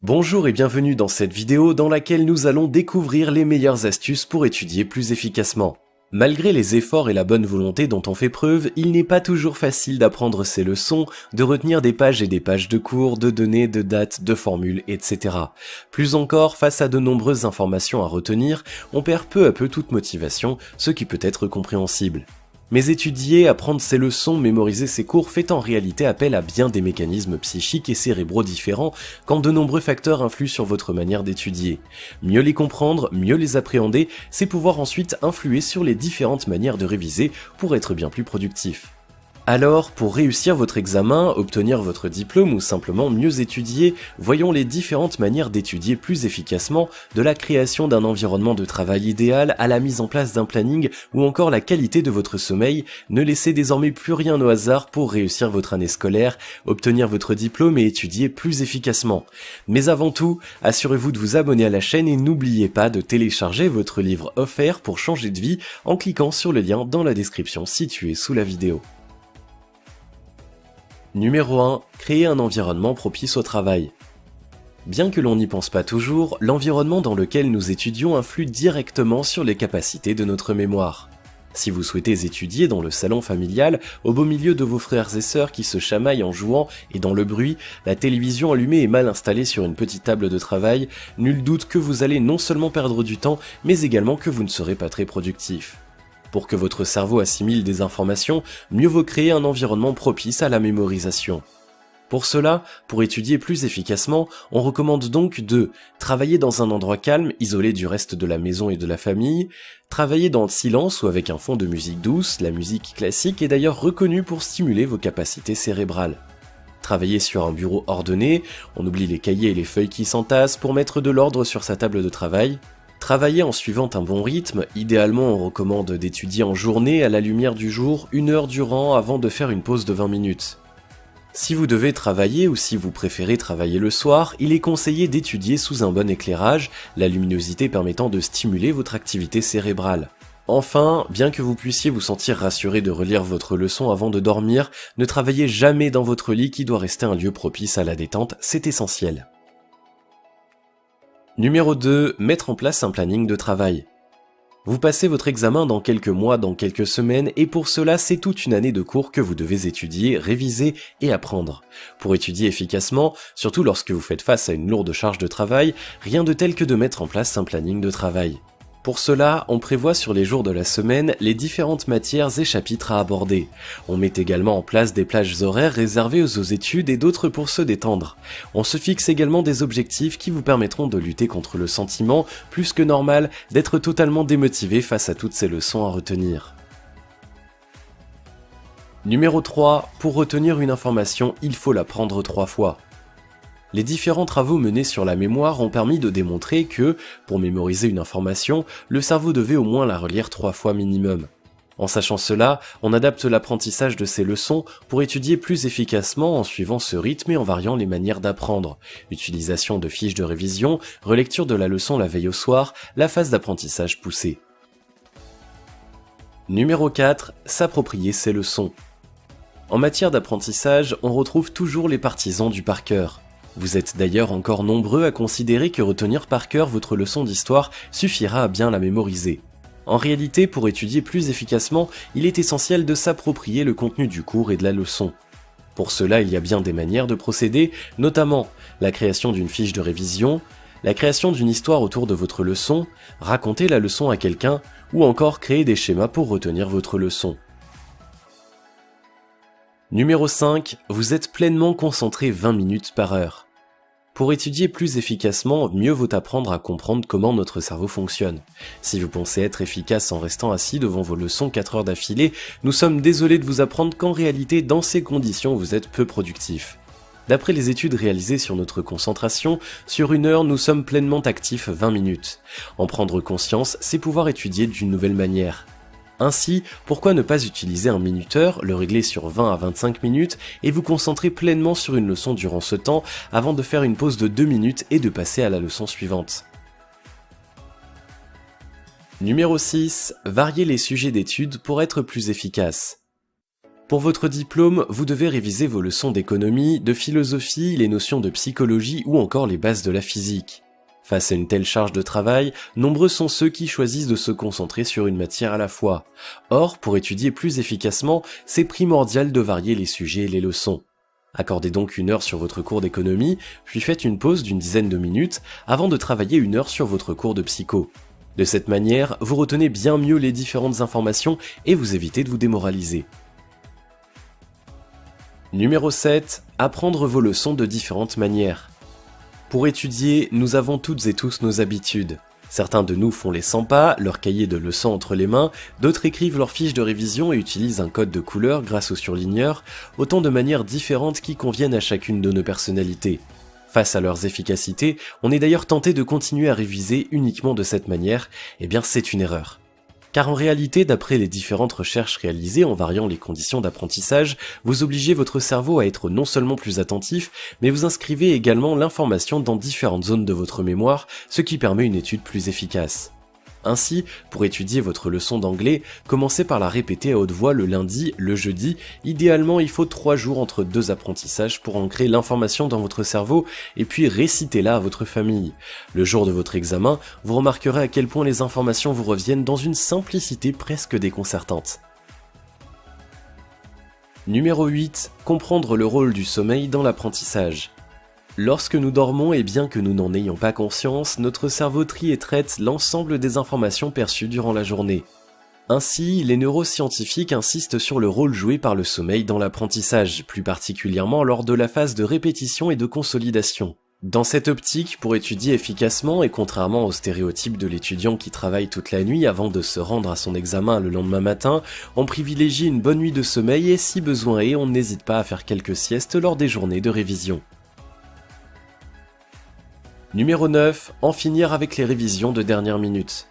Bonjour et bienvenue dans cette vidéo dans laquelle nous allons découvrir les meilleures astuces pour étudier plus efficacement. Malgré les efforts et la bonne volonté dont on fait preuve, il n'est pas toujours facile d'apprendre ses leçons, de retenir des pages et des pages de cours, de données, de dates, de formules, etc. Plus encore, face à de nombreuses informations à retenir, on perd peu à peu toute motivation, ce qui peut être compréhensible. Mais étudier, apprendre ses leçons, mémoriser ses cours fait en réalité appel à bien des mécanismes psychiques et cérébraux différents quand de nombreux facteurs influent sur votre manière d'étudier. Mieux les comprendre, mieux les appréhender, c'est pouvoir ensuite influer sur les différentes manières de réviser pour être bien plus productif. Alors, pour réussir votre examen, obtenir votre diplôme ou simplement mieux étudier, voyons les différentes manières d'étudier plus efficacement, de la création d'un environnement de travail idéal à la mise en place d'un planning ou encore la qualité de votre sommeil. Ne laissez désormais plus rien au hasard pour réussir votre année scolaire, obtenir votre diplôme et étudier plus efficacement. Mais avant tout, assurez-vous de vous abonner à la chaîne et n'oubliez pas de télécharger votre livre offert pour changer de vie en cliquant sur le lien dans la description située sous la vidéo. Numéro 1. Créer un environnement propice au travail. Bien que l'on n'y pense pas toujours, l'environnement dans lequel nous étudions influe directement sur les capacités de notre mémoire. Si vous souhaitez étudier dans le salon familial, au beau milieu de vos frères et sœurs qui se chamaillent en jouant et dans le bruit, la télévision allumée et mal installée sur une petite table de travail, nul doute que vous allez non seulement perdre du temps, mais également que vous ne serez pas très productif. Pour que votre cerveau assimile des informations, mieux vaut créer un environnement propice à la mémorisation. Pour cela, pour étudier plus efficacement, on recommande donc de travailler dans un endroit calme, isolé du reste de la maison et de la famille, travailler dans le silence ou avec un fond de musique douce, la musique classique est d'ailleurs reconnue pour stimuler vos capacités cérébrales. Travailler sur un bureau ordonné, on oublie les cahiers et les feuilles qui s'entassent pour mettre de l'ordre sur sa table de travail. Travailler en suivant un bon rythme, idéalement on recommande d'étudier en journée à la lumière du jour, 1 heure durant avant de faire une pause de 20 minutes. Si vous devez travailler ou si vous préférez travailler le soir, il est conseillé d'étudier sous un bon éclairage, la luminosité permettant de stimuler votre activité cérébrale. Enfin, bien que vous puissiez vous sentir rassuré de relire votre leçon avant de dormir, ne travaillez jamais dans votre lit qui doit rester un lieu propice à la détente, c'est essentiel. Numéro 2. Mettre en place un planning de travail. Vous passez votre examen dans quelques mois, dans quelques semaines, et pour cela, c'est toute une année de cours que vous devez étudier, réviser et apprendre. Pour étudier efficacement, surtout lorsque vous faites face à une lourde charge de travail, rien de tel que de mettre en place un planning de travail. Pour cela, on prévoit sur les jours de la semaine les différentes matières et chapitres à aborder. On met également en place des plages horaires réservées aux études et d'autres pour se détendre. On se fixe également des objectifs qui vous permettront de lutter contre le sentiment, plus que normal, d'être totalement démotivé face à toutes ces leçons à retenir. Numéro 3. Pour retenir une information, il faut l'apprendre 3 fois. Les différents travaux menés sur la mémoire ont permis de démontrer que, pour mémoriser une information, le cerveau devait au moins la relire 3 fois minimum. En sachant cela, on adapte l'apprentissage de ces leçons pour étudier plus efficacement en suivant ce rythme et en variant les manières d'apprendre. Utilisation de fiches de révision, relecture de la leçon la veille au soir, la phase d'apprentissage poussée. Numéro 4. S'approprier ses leçons. En matière d'apprentissage, on retrouve toujours les partisans du par cœur. Vous êtes d'ailleurs encore nombreux à considérer que retenir par cœur votre leçon d'histoire suffira à bien la mémoriser. En réalité, pour étudier plus efficacement, il est essentiel de s'approprier le contenu du cours et de la leçon. Pour cela, il y a bien des manières de procéder, notamment la création d'une fiche de révision, la création d'une histoire autour de votre leçon, raconter la leçon à quelqu'un, ou encore créer des schémas pour retenir votre leçon. Numéro 5. Vous êtes pleinement concentré 20 minutes par heure. Pour étudier plus efficacement, mieux vaut apprendre à comprendre comment notre cerveau fonctionne. Si vous pensez être efficace en restant assis devant vos leçons 4 heures d'affilée, nous sommes désolés de vous apprendre qu'en réalité, dans ces conditions, vous êtes peu productif. D'après les études réalisées sur notre concentration, sur 1 heure, nous sommes pleinement actifs 20 minutes. En prendre conscience, c'est pouvoir étudier d'une nouvelle manière. Ainsi, pourquoi ne pas utiliser un minuteur, le régler sur 20 à 25 minutes et vous concentrer pleinement sur une leçon durant ce temps avant de faire une pause de 2 minutes et de passer à la leçon suivante. Numéro 6. Varier les sujets d'études pour être plus efficace. Pour votre diplôme, vous devez réviser vos leçons d'économie, de philosophie, les notions de psychologie ou encore les bases de la physique. Face à une telle charge de travail, nombreux sont ceux qui choisissent de se concentrer sur une matière à la fois. Or, pour étudier plus efficacement, c'est primordial de varier les sujets et les leçons. Accordez donc 1 heure sur votre cours d'économie, puis faites une pause d'une dizaine de minutes avant de travailler 1 heure sur votre cours de psycho. De cette manière, vous retenez bien mieux les différentes informations et vous évitez de vous démoraliser. Numéro 7. Apprendre vos leçons de différentes manières. Pour étudier, nous avons toutes et tous nos habitudes. Certains de nous font les 100 pas, leur cahier de leçons entre les mains, d'autres écrivent leurs fiches de révision et utilisent un code de couleur grâce au surligneur, autant de manières différentes qui conviennent à chacune de nos personnalités. Face à leurs efficacités, on est d'ailleurs tenté de continuer à réviser uniquement de cette manière, eh bien c'est une erreur. Car en réalité, d'après les différentes recherches réalisées en variant les conditions d'apprentissage, vous obligez votre cerveau à être non seulement plus attentif, mais vous inscrivez également l'information dans différentes zones de votre mémoire, ce qui permet une étude plus efficace. Ainsi, pour étudier votre leçon d'anglais, commencez par la répéter à haute voix le lundi, le jeudi. Idéalement, il faut 3 jours entre 2 apprentissages pour ancrer l'information dans votre cerveau et puis récitez-la à votre famille. Le jour de votre examen, vous remarquerez à quel point les informations vous reviennent dans une simplicité presque déconcertante. Numéro 8. Comprendre le rôle du sommeil dans l'apprentissage. Lorsque nous dormons et bien que nous n'en ayons pas conscience, notre cerveau trie et traite l'ensemble des informations perçues durant la journée. Ainsi, les neuroscientifiques insistent sur le rôle joué par le sommeil dans l'apprentissage, plus particulièrement lors de la phase de répétition et de consolidation. Dans cette optique, pour étudier efficacement et contrairement au stéréotype de l'étudiant qui travaille toute la nuit avant de se rendre à son examen le lendemain matin, on privilégie une bonne nuit de sommeil et si besoin est, on n'hésite pas à faire quelques siestes lors des journées de révision. Numéro 9. En finir avec les révisions de dernière minute.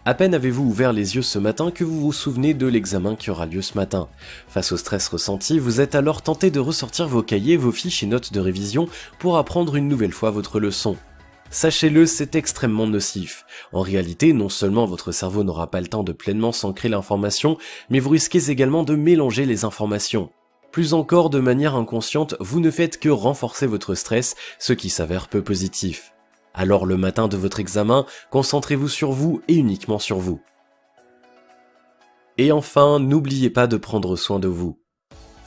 À peine avez-vous ouvert les yeux ce matin que vous vous souvenez de l'examen qui aura lieu ce matin. Face au stress ressenti, vous êtes alors tenté de ressortir vos cahiers, vos fiches et notes de révision pour apprendre une nouvelle fois votre leçon. Sachez-le, c'est extrêmement nocif. En réalité, non seulement votre cerveau n'aura pas le temps de pleinement s'ancrer l'information, mais vous risquez également de mélanger les informations. Plus encore, de manière inconsciente, vous ne faites que renforcer votre stress, ce qui s'avère peu positif. Alors le matin de votre examen, concentrez-vous sur vous et uniquement sur vous. Et enfin, n'oubliez pas de prendre soin de vous.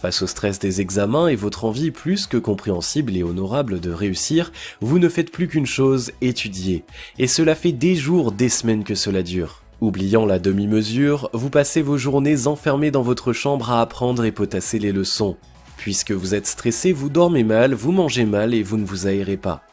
Face au stress des examens et votre envie plus que compréhensible et honorable de réussir, vous ne faites plus qu'une chose, étudier. Et cela fait des jours, des semaines que cela dure. Oubliant la demi-mesure, vous passez vos journées enfermées dans votre chambre à apprendre et potasser les leçons. Puisque vous êtes stressé, vous dormez mal, vous mangez mal et vous ne vous aérez pas.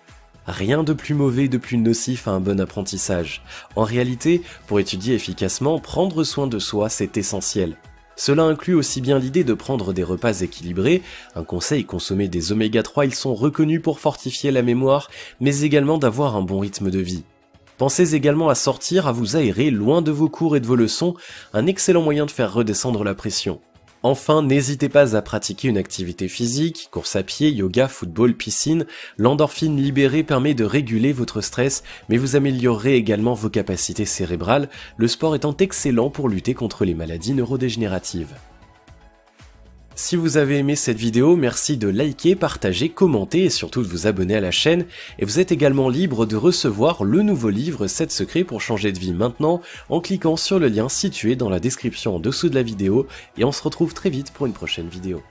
Rien de plus mauvais, de plus nocif à un bon apprentissage. En réalité, pour étudier efficacement, prendre soin de soi, c'est essentiel. Cela inclut aussi bien l'idée de prendre des repas équilibrés, un conseil, consommer des oméga 3, ils sont reconnus pour fortifier la mémoire, mais également d'avoir un bon rythme de vie. Pensez également à sortir, à vous aérer loin de vos cours et de vos leçons, un excellent moyen de faire redescendre la pression. Enfin, n'hésitez pas à pratiquer une activité physique, course à pied, yoga, football, piscine. L'endorphine libérée permet de réguler votre stress, mais vous améliorerez également vos capacités cérébrales, le sport étant excellent pour lutter contre les maladies neurodégénératives. Si vous avez aimé cette vidéo, merci de liker, partager, commenter et surtout de vous abonner à la chaîne. Et vous êtes également libre de recevoir le nouveau livre 7 secrets pour changer de vie maintenant en cliquant sur le lien situé dans la description en dessous de la vidéo et on se retrouve très vite pour une prochaine vidéo.